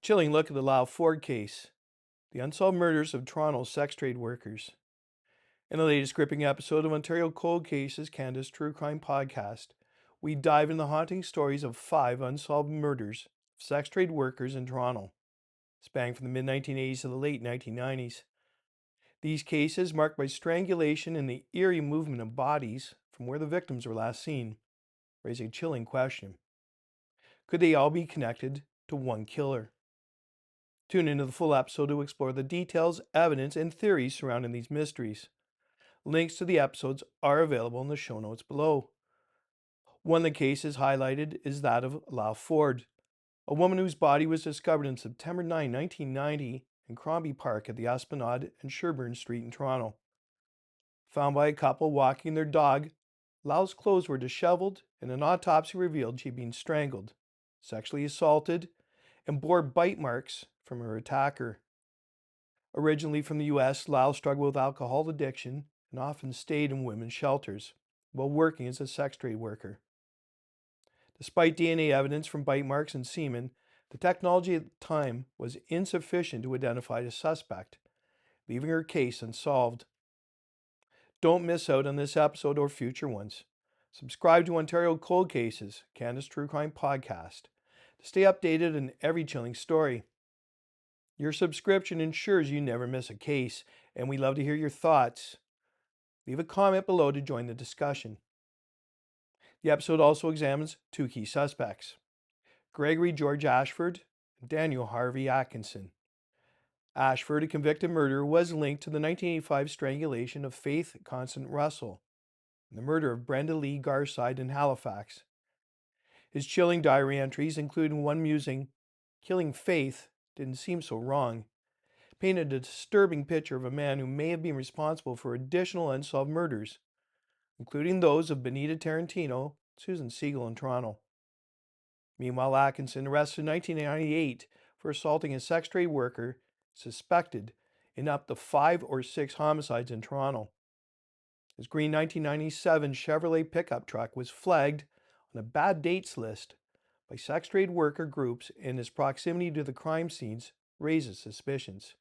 Chilling look at the Lyle Ford case, the unsolved murders of Toronto sex trade workers. In the latest gripping episode of Ontario Cold Cases, Canada's True Crime Podcast, we dive into the haunting stories of 5 unsolved murders of sex trade workers in Toronto, spanning from the mid-1980s to the late 1990s. These cases, marked by strangulation and the eerie movement of bodies from where the victims were last seen, raise a chilling question. Could they all be connected to one killer? Tune into the full episode to explore the details, evidence, and theories surrounding these mysteries. Links to the episodes are available in the show notes below. One of the cases highlighted is that of Lyle Ford, a woman whose body was discovered on September 9, 1990 in Crombie Park at the Esplanade and Sherbourne Street in Toronto. Found by a couple walking their dog, Lyle's clothes were disheveled and an autopsy revealed she had been strangled, sexually assaulted, and bore bite marks from her attacker. Originally from the US, Lyle struggled with alcohol addiction and often stayed in women's shelters while working as a sex trade worker. Despite DNA evidence from bite marks and semen, the technology at the time was insufficient to identify the suspect, leaving her case unsolved. Don't miss out on this episode or future ones. Subscribe to Ontario Cold Cases, Canada's True Crime Podcast, to stay updated on every chilling story. Your subscription ensures you never miss a case, and we love to hear your thoughts. Leave a comment below to join the discussion. The episode also examines 2 key suspects, Gregory George Ashford and Daniel Harvey Atkinson. Ashford, a convicted murderer, was linked to the 1985 strangulation of Faith Constant Russell and the murder of Brenda Lee Garside in Halifax. His chilling diary entries, including one musing, "Killing Faith didn't seem so wrong," painted a disturbing picture of a man who may have been responsible for additional unsolved murders, including those of Benita Tarantino, Susan Siegel in Toronto. Meanwhile, Atkinson, arrested in 1998 for assaulting a sex trade worker, suspected in up to 5 or 6 homicides in Toronto. His green 1997 Chevrolet pickup truck was flagged on a bad dates list by sex trade worker groups, and his proximity to the crime scenes raises suspicions.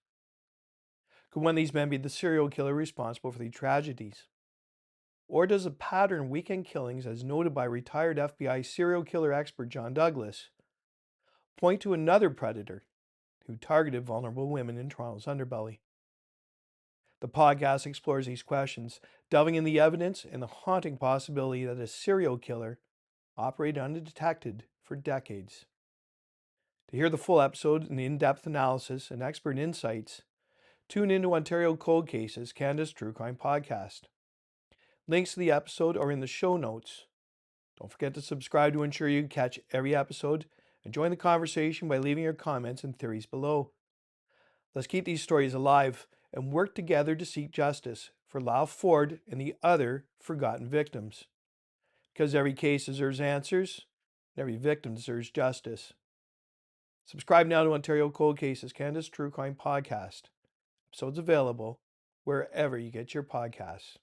Could one of these men be the serial killer responsible for the tragedies? Or does a pattern of weekend killings, as noted by retired FBI serial killer expert John Douglas, point to another predator who targeted vulnerable women in Toronto's underbelly? The podcast explores these questions, delving in the evidence and the haunting possibility that a serial killer operated undetected for decades. To hear the full episode and the in-depth analysis and expert insights, tune into Ontario Cold Cases, Canada's True Crime Podcast. Links to the episode are in the show notes. Don't forget to subscribe to ensure you catch every episode, and join the conversation by leaving your comments and theories below. Let's keep these stories alive and work together to seek justice for Lyle Ford and the other forgotten victims. Because every case deserves answers, and every victim deserves justice. Subscribe now to Ontario Cold Cases, Canada's True Crime Podcast. Episodes available wherever you get your podcasts.